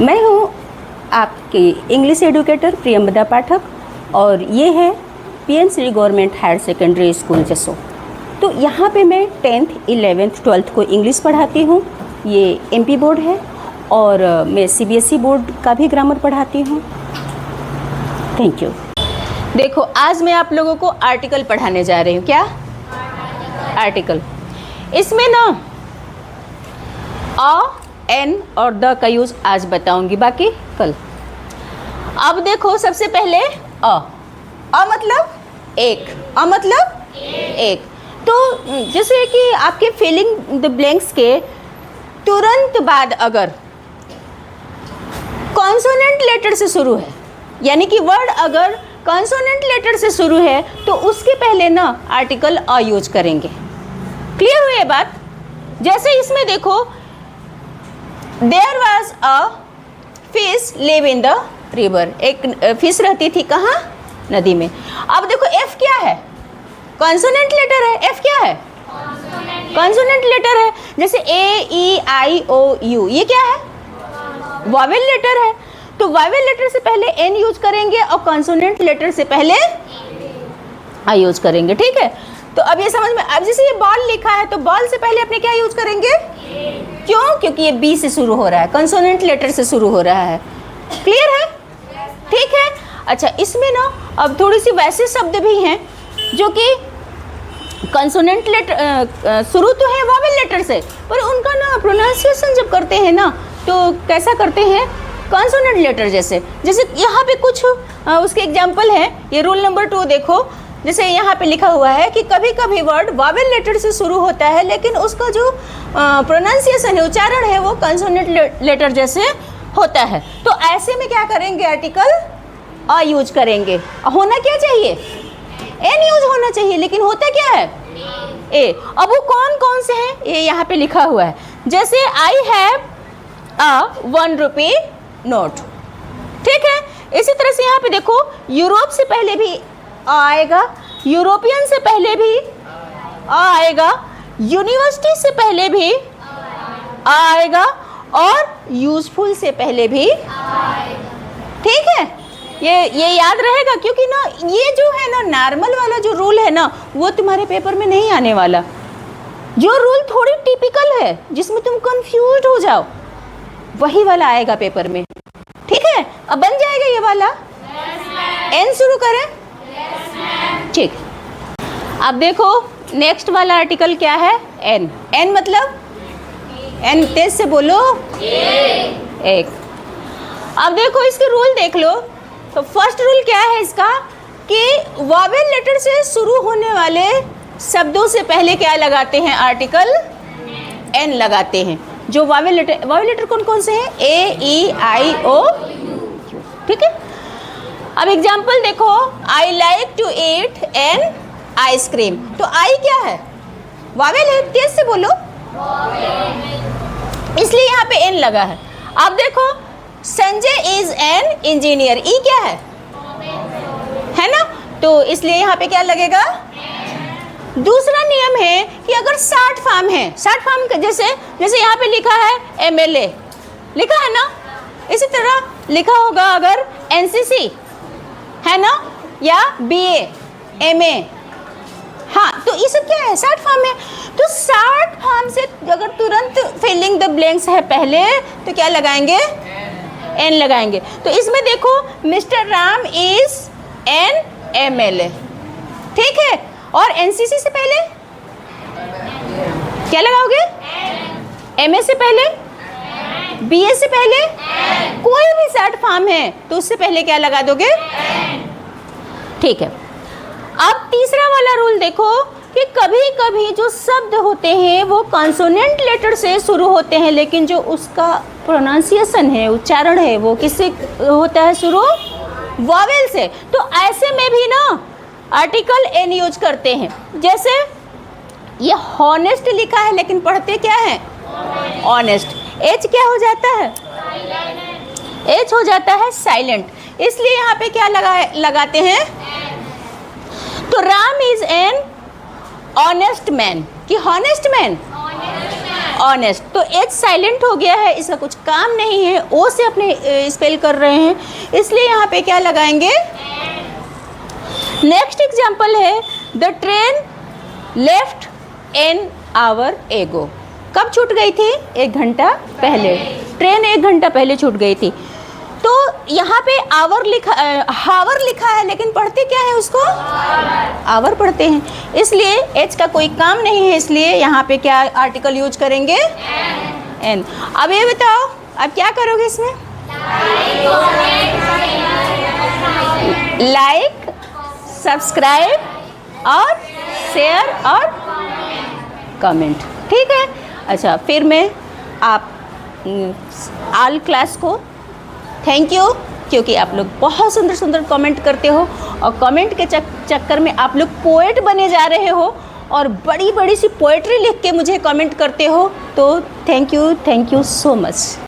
मैं हूँ आपकी इंग्लिश एडुकेटर प्रियंवदा पाठक और ये है PM Shri government higher secondary school Jaso. तो यहाँ पे मैं 10th, 11th, 12th को इंग्लिश पढ़ाती हूँ। ये एमपी बोर्ड है और मैं सीबीएसई बोर्ड का भी ग्रामर पढ़ाती हूँ। Thank you. देखो, आज मैं आप लोगों को आर्टिकल पढ़ाने जा रही हूँ। क्या आर्टिकल? इसमें ना अ, एन और द का यूज आज बताऊंगी, बाकी कल। अब देखो, सबसे पहले अ मतलब एक, अ मतलब एक। तो जैसे कि आपके फिलिंग द ब्लैंक्स के तुरंत बाद अगर कॉन्सोनेंट लेटर से शुरू है, यानी कि वर्ड अगर कॉन्सोनेंट लेटर से शुरू है, तो उसके पहले ना आर्टिकल अ यूज करेंगे। क्लियर हुई ये बात? जैसे इसमें देखो, there was a fish live in the river. एक फिश रहती थी कहाँ? नदी में। अब देखो, एफ क्या है? कॉन्सोनेंट लेटर है। एफ क्या है? कॉन्सोनेंट लेटर है। जैसे ए, ई, आई, ओ, यू, ये क्या है? वॉवेल लेटर है। तो वॉवेल लेटर से पहले एन यूज करेंगे और कॉन्सोनेंट लेटर से पहले आई यूज करेंगे। ठीक है? तो अब ये समझ में, अब जैसे ये बॉल लिखा है तो बॉल से पहले अपने क्या यूज करेंगे? क्यों? क्योंकि ये बी से शुरू हो रहा है, कंसोनेंट लेटर से शुरू हो रहा है। क्लियर है? ठीक है। अच्छा, इसमें ना अब थोड़ी सी वैसे शब्द भी हैं जो कि कंसोनेंट लेटर शुरू तो है वॉवेल लेटर से, पर उनका ना प्रोनाउंसिएशन जब करते हैं ना तो कैसा करते हैं? कंसोनेंट लेटर जैसे। जैसे यहाँ पे कुछ उसके एग्जाम्पल हैं। ये रूल नंबर 2 देखो। जैसे यहाँ पे लिखा हुआ है कि कभी कभी वर्ड वॉवेल लेटर से शुरू होता है, लेकिन उसका जो प्रोनाउंसिएशन है, उच्चारण है, वो कंसोनेंट लेटर जैसे होता है। तो ऐसे में क्या करेंगे? आर्टिकल अ यूज करेंगे। होना क्या चाहिए? एन यूज होना चाहिए, लेकिन होता क्या है? ए। अब वो कौन कौन से हैं ये यहाँ पे लिखा हुआ है। जैसे I have a 1 rupee note. ठीक है? इसी तरह से यहाँ पे देखो, यूरोप से पहले भी आएगा, यूरोपियन से पहले भी आएगा, यूनिवर्सिटी से पहले भी आएगा और यूजफुल से पहले भी। ठीक है? ये याद रहेगा, क्योंकि ना ये जो है ना नॉर्मल वाला जो रूल है ना, वो तुम्हारे पेपर में नहीं आने वाला। जो रूल थोड़ी टिपिकल है, जिसमें तुम कंफ्यूज हो जाओ, वही वाला आएगा पेपर में। ठीक है? अब बन जाएगा ये वाला। एन शुरू करें? ठीक। अब देखो, नेक्स्ट वाला आर्टिकल क्या है? एन। एन मतलब? एन तेज से बोलो। एक। अब देखो, इसके रूल देख लो। तो फर्स्ट रूल क्या है इसका कि वॉवेल लेटर से शुरू होने वाले शब्दों से पहले क्या लगाते हैं? आर्टिकल एन लगाते हैं। जो वॉवेल लेटर कौन कौन से हैं? A, E, I, O, U. ठीक है? अब एग्जाम्पल देखो, I like to eat an ice cream. तो आई क्या है? वॉवेल है। तेज से बोलो। इसलिए यहाँ पे एन लगा है। अब देखो, संजय इज एन इंजीनियर। ई क्या है ना? तो इसलिए यहाँ पे क्या लगेगा? दूसरा नियम है कि अगर शॉर्ट फॉर्म है, शॉर्ट फॉर्म जैसे यहाँ पे लिखा है एमएलए, लिखा है ना, इसी तरह लिखा होगा अगर एनसीसी है ना, या बीए, एमए। हाँ, तो ये सब क्या है? शॉर्ट फॉर्म है। तो शॉर्ट फॉर्म से अगर तुरंत फिलिंग द ब्लैंक्स है पहले, तो क्या लगाएंगे? एन लगाएंगे। तो इसमें देखो, mister Ram is an MLA. ठीक है? और एनसीसी से पहले क्या लगाओगे? एमए से पहले, बीए से पहले, कोई भी शॉर्ट फॉर्म है तो उससे पहले क्या लगा दोगे? ठीक है। अब तीसरा वाला रूल देखो कि कभी कभी जो शब्द होते हैं वो कॉन्सोनेंट लेटर से शुरू होते हैं, लेकिन जो उसका प्रोनाउंसिएशन है, उच्चारण है, वो किससे होता है शुरू? वॉवेल से। तो ऐसे में भी ना आर्टिकल एन यूज करते हैं। जैसे ये हॉनेस्ट लिखा है, लेकिन पढ़ते क्या है? ऑनेस्ट। एच क्या हो जाता है? एच हो जाता है साइलेंट। इसलिए यहाँ पे क्या लगाते हैं? तो Ram is an honest man. कि हॉनेस्ट मैन? ऑनेस्ट। तो एच साइलेंट हो गया है, इसका कुछ काम नहीं है, ओ से अपने स्पेल कर रहे हैं, इसलिए यहाँ पे क्या लगाएंगे? नेक्स्ट एग्जाम्पल है the train left an hour एगो। कब छूट गई थी? 1 घंटा पहले। ट्रेन 1 घंटा पहले छूट गई थी। तो यहाँ पे हावर लिखा है, लेकिन पढ़ते क्या है उसको? आवर पढ़ते हैं, इसलिए एच का कोई काम नहीं है, इसलिए यहाँ पे क्या आर्टिकल यूज करेंगे? एन। अब ये बताओ, अब क्या करोगे इसमें? लाइक, सब्सक्राइब और शेयर और कमेंट, ठीक है। अच्छा, फिर मैं आप ऑल क्लास को थैंक यू, क्योंकि आप लोग बहुत सुंदर सुंदर कमेंट करते हो और कमेंट के चक्कर में आप लोग पोएट बने जा रहे हो और बड़ी बड़ी सी पोएट्री लिख के मुझे कमेंट करते हो। तो थैंक यू सो मच।